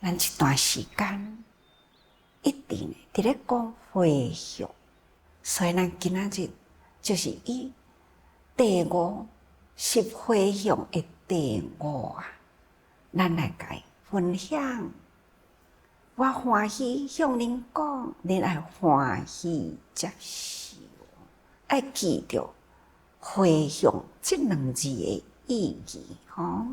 咱一段时间一定伫咧讲回向，所以咱今仔日就是以第五是回向的第五啊，咱来甲伊分享。我欢喜向恁讲，恁爱欢喜接受，爱记着回向这两字的意义吼。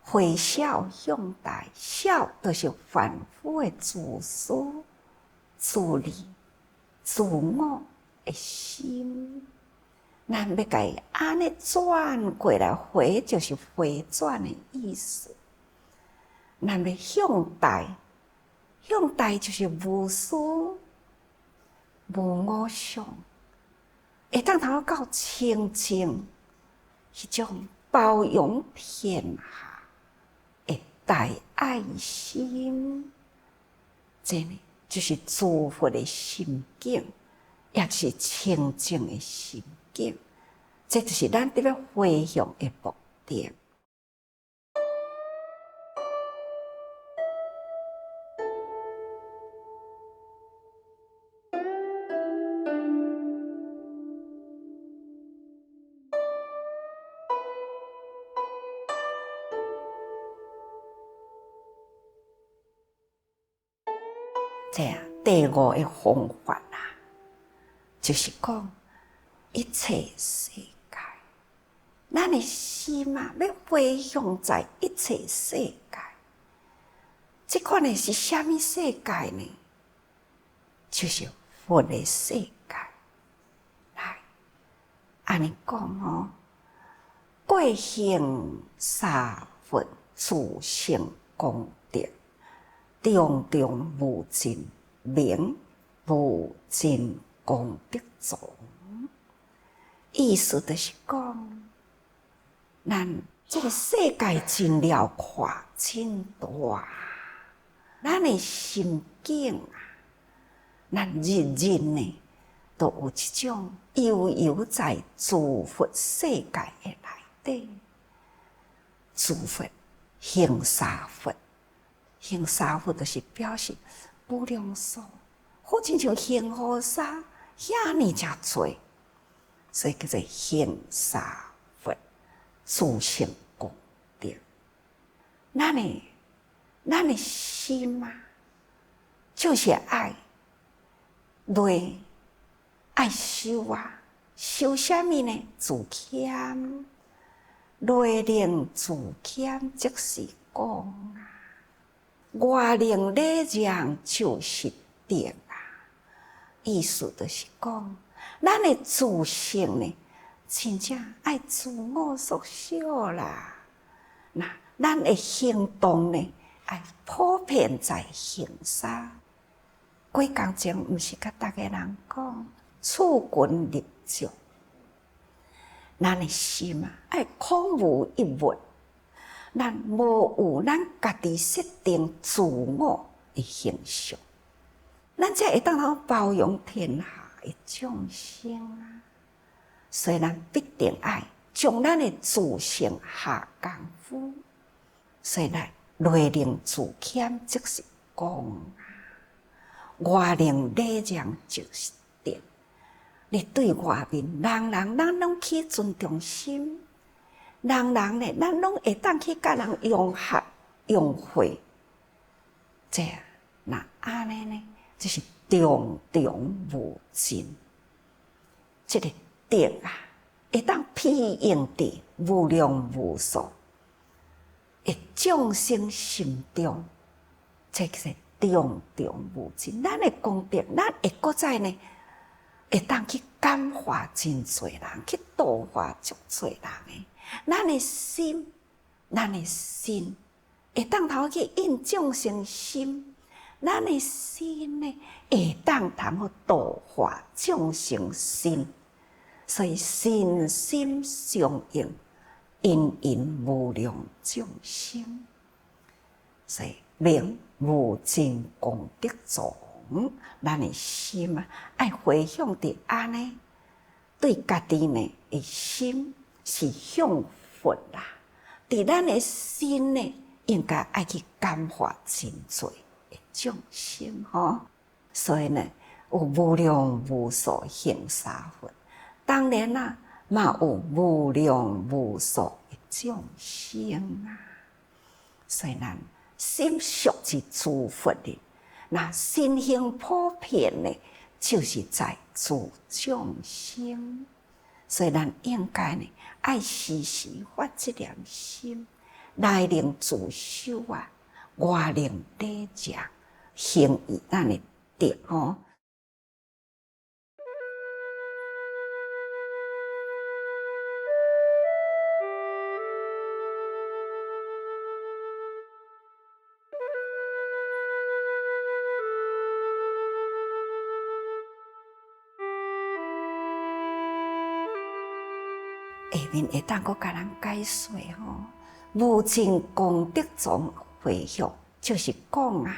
回孝向大，孝就是反复的自私、自利、自我的心。咱要甲伊安尼转过来，回就是回转的意思。咱要向大，向大就是无私、无我相，会当头到清净，迄种包容天下。大爱心，这呢就是祝福的心境，也是清净的心境。这就是咱伫咧回向的目的。这样第五个方法啦，就是讲一切世界，咱的心啊，要回向在一切世界。这款的是虾米世界呢？就是佛的世界。来，安尼讲哦，过行三佛自性功德。重重无尽名，无尽功德总。意思就是讲，咱这个世界真辽阔、真大，咱的心境啊，咱日日呢都有一种悠悠在诸佛世界的内底，诸佛行三佛。行三佛就是表示无量寿，好亲像行菩萨遐尼遮多，所以叫做行三佛，自性功德。咱的心啊，就是爱爱修啊，修啥物呢？自谦，内令自谦，即是讲啊。外令礼让就是德啊！意思就是讲，咱的自性呢，真正爱自我所修啦。那咱的行动呢，爱普遍在行善。几工前，毋是甲逐个人讲，处君立足，咱的心啊，爱空无一物。咱无有咱家己设定自我的形象，咱才会当包容天下的众生啊！所以咱必定爱将咱的自性下功夫，所以咱内令自谦即是讲啊，外令礼让就是德。你对外面人拢起尊重心。人呢，咱拢会当去甲人融合、融会，这样那安尼呢，就是重重无尽。这个德啊，会当庇应伫无量无数的众生心中，这个是重重无尽。咱的功德，咱会搁再呢，会当去感化真侪人，去度化足侪人的。咱的心会当头去印众生心，咱的心呢会当头度化众生心，所以心心相应，因因无量众生，所以名无尽功德总。咱的心啊，爱回向伫安尼，对家己呢的心。是向佛啦，伫咱的心呢，应该爱去感化真多的众生吼。所以呢，有无量无数行沙佛，当然啦，嘛有无量无数的众生啊。所以咱心属之诸佛的，那心行普遍呢，就是在助众生。所以咱应该呢，爱时时发这念心，来令自修啊，外令礼讲，行以咱的德吼。下面会当佮咱解说吼，无尽功德总回向，就是讲啊，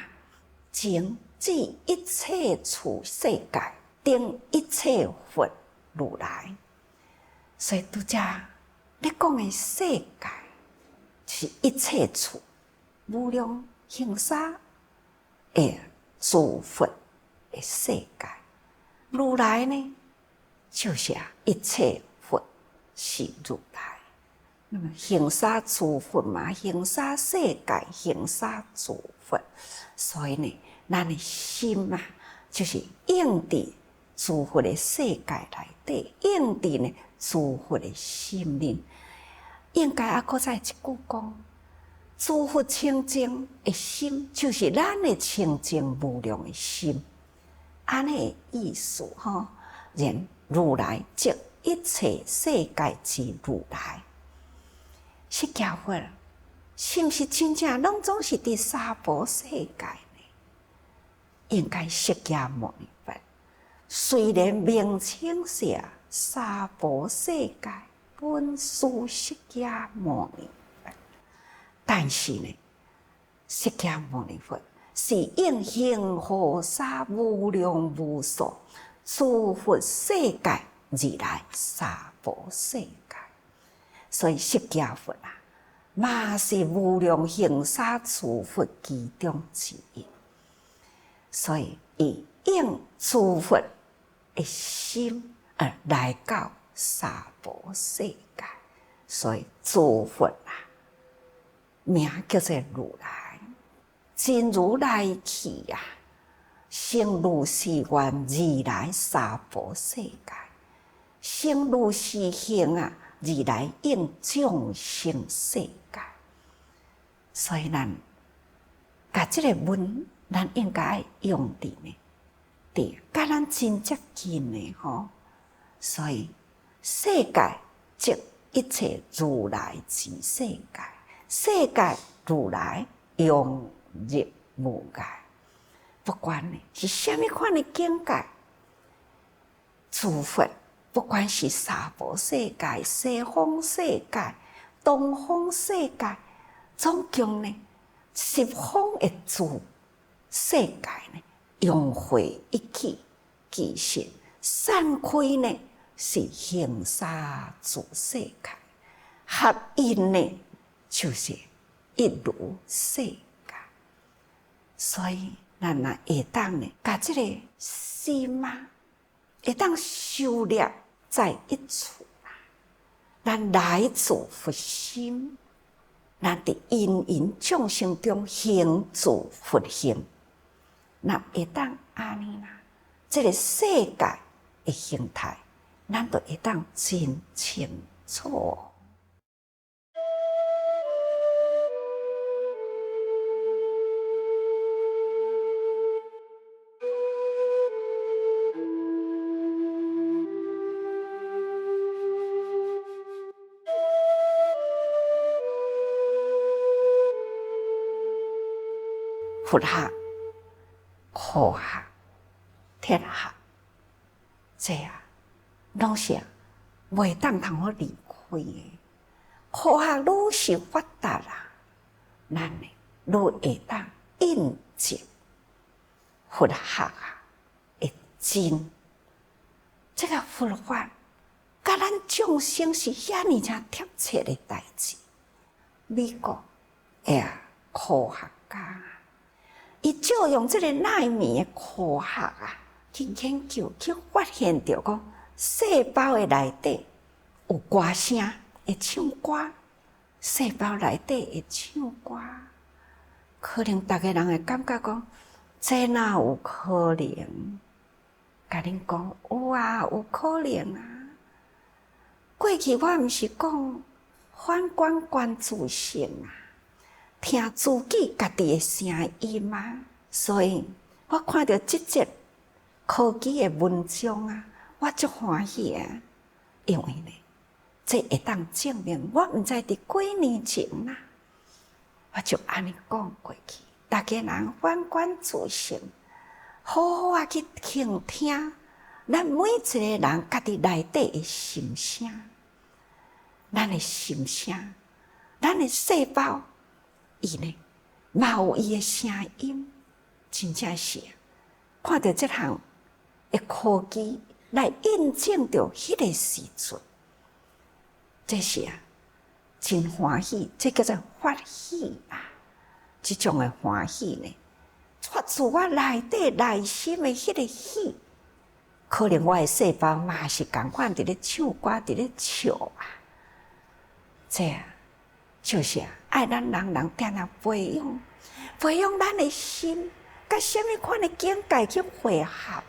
情至一切处世界，定一切佛如来。所以拄则你讲的世界，是一切处无量形沙的诸佛的世界。如来呢，就是一切佛是如来。那么形沙诸佛嘛，形沙世界，形沙诸佛。所以呢，咱的心啊，就是应伫诸佛的世界内底，应伫呢诸佛的心灵。应该还搁再一句讲，诸佛清净的心，就是咱的清净无量的心。安尼意思吼，然如来即一切世界之如来。释迦佛是毋是真正拢总是伫娑婆世界呢？应该释迦牟尼佛虽然名称是娑婆世界本师释迦牟尼佛，但是呢，释迦牟尼佛是应行护沙无量无数诸佛世界而来娑婆世界。所以释迦佛啊，嘛是无量行沙诸佛其中之一。所以伊应诸佛的心而来到娑婆世界。所以诸佛啊，名叫做如来。真如来去啊，成如是愿而来娑婆世界，成如是行啊，而来应众生世界。所以咱甲这个文，咱应该用伫呢，伫甲咱真接近的吼。所以世界即一切如来之世界，世界如来永入无碍。不管呢是虾米款的境界，诸佛。不管是娑婆世界、西方世界、东方世界，总共呢十方的诸世界呢融会一起，其实散开呢是形沙诸世界，合一呢就是一如世界。所以咱若会当呢，甲这个心啊，会当修炼在一处啊，咱来自佛心，咱伫芸芸众生中行自佛行，那会当安尼啦，这个世界的形态，咱就会当真清楚。佛学、科学、铁学，这啊，拢是袂当通好离开的。科学愈是发达啦，咱呢愈会当印证佛学啊的真。这个佛法，甲咱众生是遐尼正贴切的代志。美国科学家，伊就用这个纳米的科学啊，去研究，去发现到讲细胞的内底有歌声会唱歌，细胞内底会唱歌，可能大家人会感觉讲，这哪有可能？甲恁讲有啊，有可能啊。过去我毋是讲反观关注性啊，听自己家己的声音嘛，所以我看到即节科技的文章啊，我足欢喜的，因为呢，这会当证明我毋知伫几年前啦，我就安尼讲过去，大家人反观自性，好好啊去倾听。咱每一个人家己内底的心声，咱的心声，咱的细胞，伊呢，嘛有伊的声音，真正是看到这项的科技来印证着迄个时阵，这是啊，真欢喜，这叫做欢喜啊！这种的欢喜呢，发自我内底内心的迄个喜。可能我的细胞嘛是共款伫咧唱歌，伫咧笑啊，这就是啊，爱咱人人定定培养咱的心，甲什么款的境界去汇合，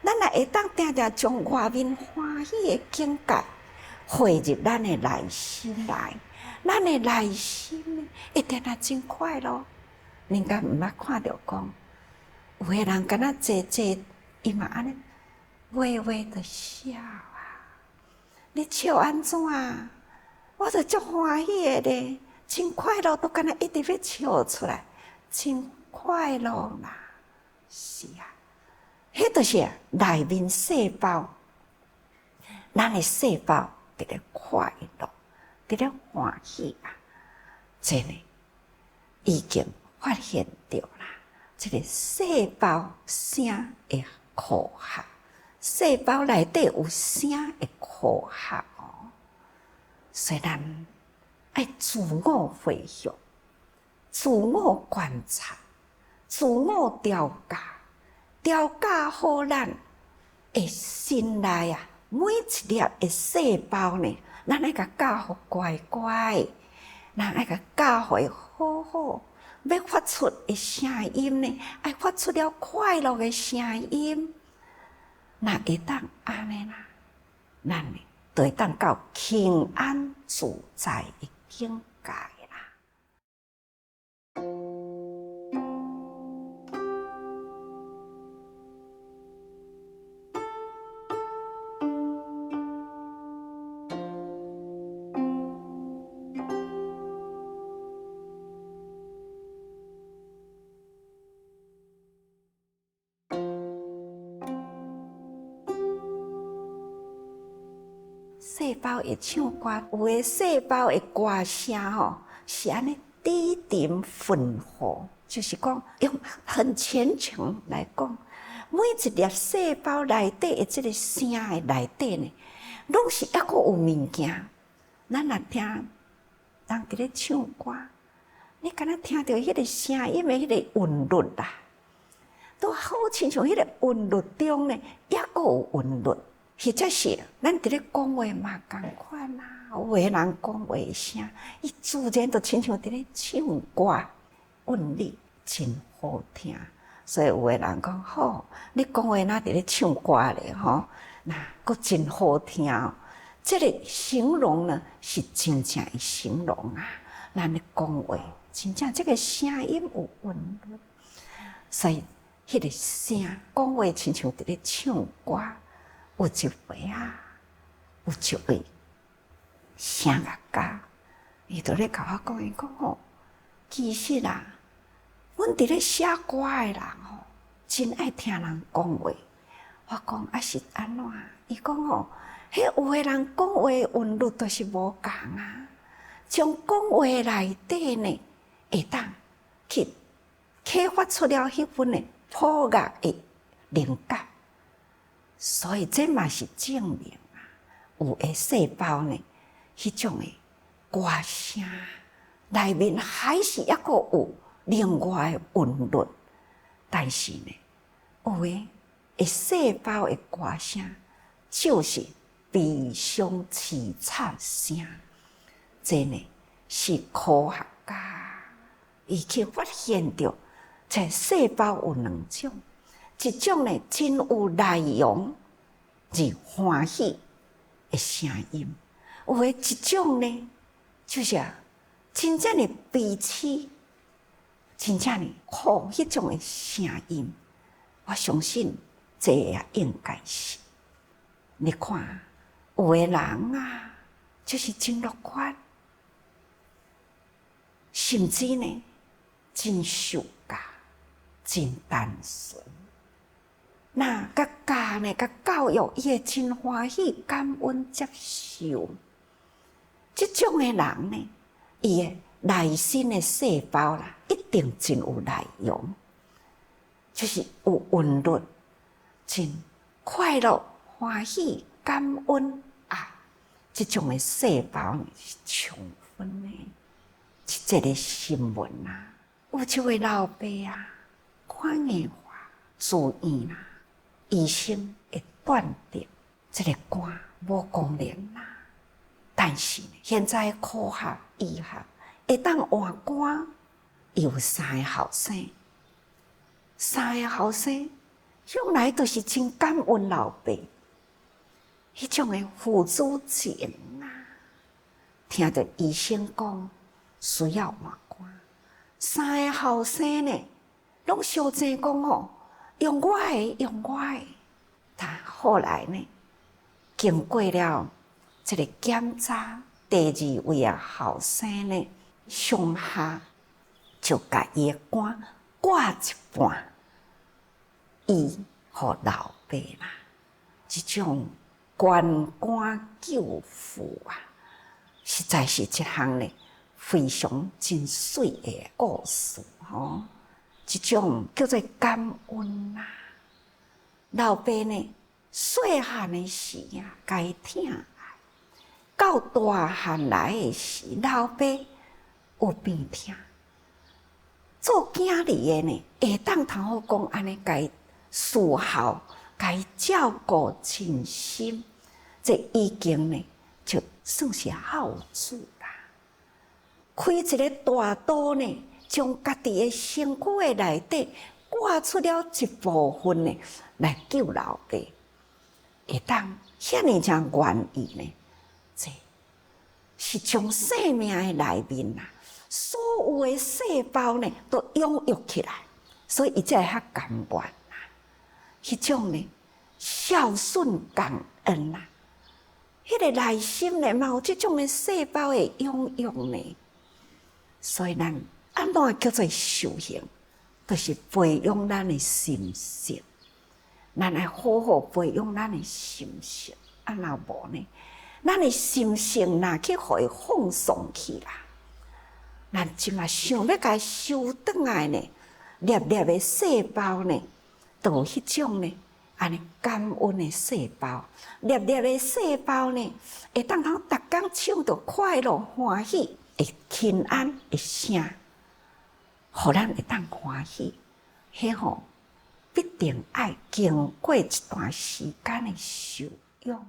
咱也会当定定将外面欢喜的境界汇入咱的内心来，咱的内心呢会定定真快乐。恁敢毋捌看到讲，有个人敢若坐，伊嘛安尼。微微的笑啊，你笑安怎啊？我就足欢喜的咧，真快乐，都敢若一直要笑出来，真快乐啦！是啊，迄就是内面细胞，咱的细胞伫咧快乐，伫咧欢喜啊！这呢，已经发现到啦，这个细胞声的科学。细胞内底有声的科学哦，所以咱爱自我回想、自我观察、自我调教好咱的心内啊，每一粒的细胞呢，咱爱甲教好乖乖，咱爱甲教好好好，要发出的声音呢，爱发出了快乐的声音。那会当安尼啦，咱呢就会当到平安自在的境界啦。细胞会唱歌，有的细胞的歌声吼是安尼低沉浑厚，就是讲用很虔诚来讲，每一粒细胞内底的这个声的内底呢，拢是抑阁有物件。咱若听人伫咧唱歌，你敢若听到迄个声音的迄个韵律啦，都好亲像迄个韵律中呢，抑阁有韵律。或者是咱伫咧讲话嘛共款啦，有个人讲话声，伊自然就亲像伫咧唱歌，韵律真好听。所以有个人讲吼，你讲话哪伫咧唱歌咧吼，那佫真好听哦。这个形容呢是真正的形容啊，咱咧讲话真正这个声音有韵律，所以迄个声讲话亲像伫咧唱歌。有一回啊，有一位声乐家，伊就咧甲我讲，伊讲吼，其实啊，阮伫咧写歌的人吼，真爱听人讲话。我讲啊是安怎？伊讲吼，迄有个人讲话韵律都是无共啊，从讲话内底呢，会当去启发出了迄份的普乐的灵感。所以这嘛是证明啊，有的细胞呢，迄种的歌声内面还是抑个有另外的韵律，但是呢，有诶细胞的歌声，就是悲伤凄惨声。这呢是科学家伊去发现着，这细胞有两种，一种呢真有内容而欢喜的声音，有诶一种呢就是真正的悲凄，真正的苦迄种的声音。我相信这也应该是。你看，有的人啊，就是真乐观，甚至呢，真受教，真单纯。那甲教呢，甲教育，伊会真欢喜、感恩、接受。这种的人呢，伊的内心的细胞啦，一定真有内容，就是有韵律，真快乐、欢喜、感恩啊！这种的细胞是充分的。这个新闻啊，有一位老爸啊，看眼花住院啦，医生会断定这个肝无功能啦。但是现在科学医学会当换肝，有3个后生，3个后生向来都是真感恩老爸，迄种的父子情啊，听着医生讲需要换肝，3个后生呢，拢相争讲哦，用我的，用我的。但后来呢，经过了这个检查，第2位啊后生呢，上下就把伊的肝割一半，医互老爸啦。这种捐肝救父啊，实在是一项呢非常真水的故事吼。这种叫做感恩啦。老爸呢，细汉的时啊，该疼爱；到大汉来的时，老爸有病痛。做囝儿的呢，会当通好讲安尼，该伺候，该照顾尽心，这已经呢，就算是孝子啦。开一个大刀呢，将家己的身躯的内底割出了一部分呢，来救老爸。会当遐尼正愿意呢，这是将生命的内面啊，所有的细胞呢，都涌跃起来，所以伊才会较甘愿啊。迄种呢，孝顺感恩啊，迄个内心呢，嘛有这种的细胞的涌涌呢。所以咱安怎叫做修行，就是培养咱的心性。咱来好好培养咱的心性，啊，若无呢，咱的心性若去互伊放松去啦，咱即马想要甲伊收转来呢，粒粒的细胞呢，都有迄种呢，安尼感恩的细胞，粒粒的细胞呢，会当通逐工唱着快乐欢喜的轻安的声，互咱会当欢喜，迄吼。必定爱经过一段时间的修养。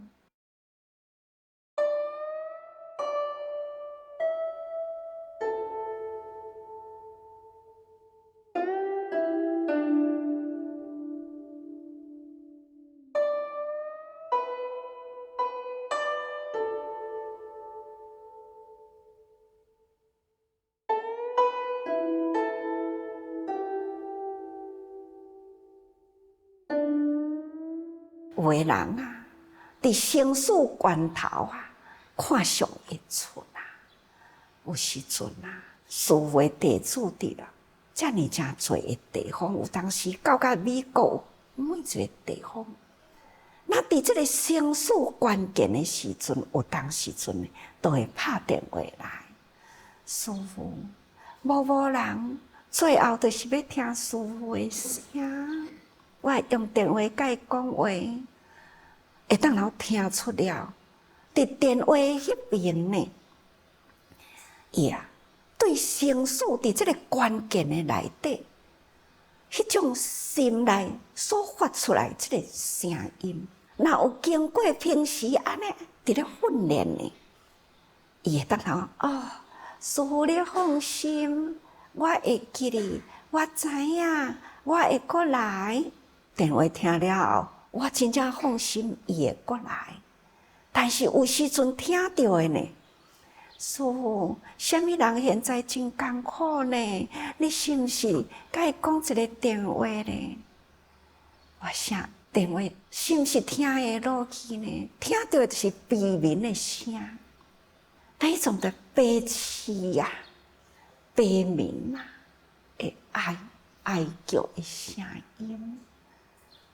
有的人啊，伫生死关头啊，看上一出啊，有时阵啊，思维地主伫啦，遮尔正侪的地方，有当时到美国每一个地方，那伫这个生死关键的时阵，有当时阵都会拍电话来，师父，无人，最后就是要听师父的声，我用电话甲伊讲话。会当然听出了，伫电话迄边呢，伊啊，对对生死伫这个关键的内底，迄种心内所发出来这个声音，若有经过平时安尼伫咧训练呢，伊会当头哦，师父你放心，我会记哩，我知影，我会过来。电话听了后，我真正放心，伊会过来。但是有时阵听到的呢，师父，什么人现在真艰苦呢？你是毋是甲伊讲一个电话呢？我想电话是毋是听的落去呢？听到的就是悲鸣的声，那种的悲凄呀、悲鸣啊，的哀叫的声音。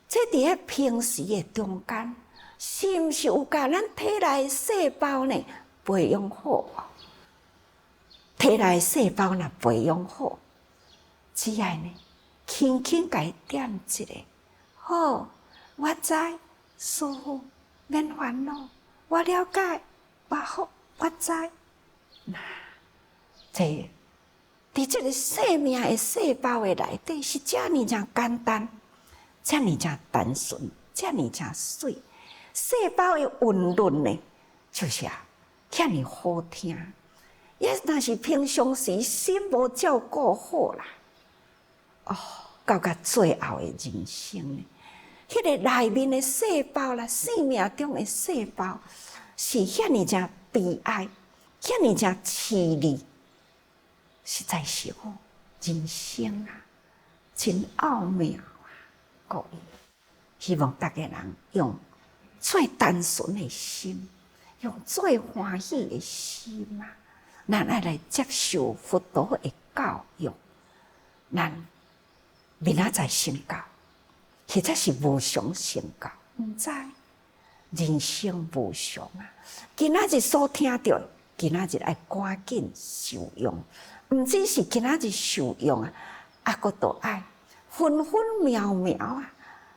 这伫咧平时的中间，是毋是有甲咱体内细胞呢培养好？体内细胞若培养好，只要呢轻轻甲伊点一下，好，我知，师父免烦恼，我了解，我好，我知。那这伫这个生命的细胞的内底是遮尔简单。遮尔正单纯，遮尔正水，细胞的韵律呢，就是遐尼好听。也若是平常时心无照顾好啦，哦，到最后的人生呢，迄个内面的细胞啦，生命中的细胞是遐尼正悲哀，遐尼正凄厉，实在是人生啊，真奥妙。故意，希望大家人用最单纯的心，用最欢喜的心啊，咱爱来接受佛陀的教育，咱明仔载成教，或者是无常成教，毋知人生无常啊！今仔日所听到，今仔日爱赶紧受用，毋只是今仔日受用啊，阁都爱。分分秒秒啊，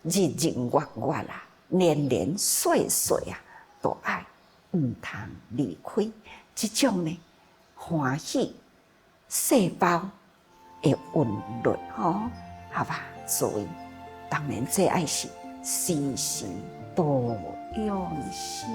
日日月月啊，年年岁岁啊，都爱毋通离开这种呢欢喜细胞的韵律吼，好吧？所以当然这爱是时时多用心。